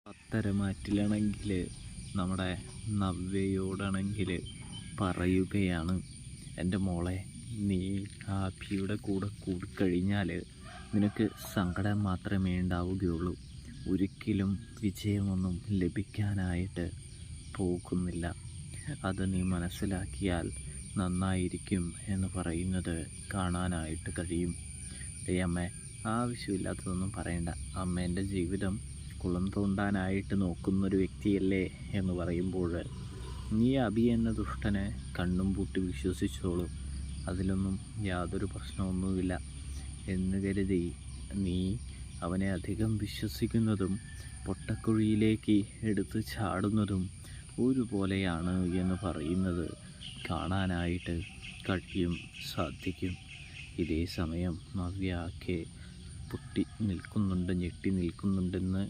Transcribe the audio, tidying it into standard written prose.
പത്തരമാറ്റിലാണെങ്കിൽ നമ്മുടെ നവ്യയോടാണെങ്കിൽ പറയുകയാണ്, എൻ്റെ മോളെ, നീ ആ അഭിയുടെ കൂടെ കൂടിക്കഴിഞ്ഞാൽ നിനക്ക് സങ്കടം മാത്രമേ ഉണ്ടാവുകയുള്ളൂ. ഒരിക്കലും വിജയമൊന്നും ലഭിക്കാനായിട്ട് പോകുന്നില്ല. അത് നീ മനസ്സിലാക്കിയാൽ നന്നായിരിക്കും എന്ന് പറയുന്നത് കാണാനായിട്ട് കഴിയും. അമ്മേ, ആവശ്യമില്ലാത്തതൊന്നും പറയണ്ട. അമ്മേൻ്റെ ജീവിതം കുളം തോണ്ടാനായിട്ട് നോക്കുന്നൊരു വ്യക്തിയല്ലേ എന്ന് പറയുമ്പോൾ, നീ അബി എന്ന ദുഷ്ടനെ കണ്ണും പൂട്ടി വിശ്വസിച്ചോളൂ, അതിലൊന്നും യാതൊരു പ്രശ്നമൊന്നുമില്ല എന്ന് കരുതി നീ അവനെ അധികം വിശ്വസിക്കുന്നതും പൊട്ടക്കുഴിയിലേക്ക് എടുത്ത് ചാടുന്നതും ഒരുപോലെയാണ് എന്ന് പറയുന്നത് കാണാനായിട്ട് സാധിക്കും. ഇതേ സമയം നവ്യ ആകെ പൊട്ടി നിൽക്കുന്നുണ്ട്, ഞെട്ടി നിൽക്കുന്നുണ്ടെന്ന്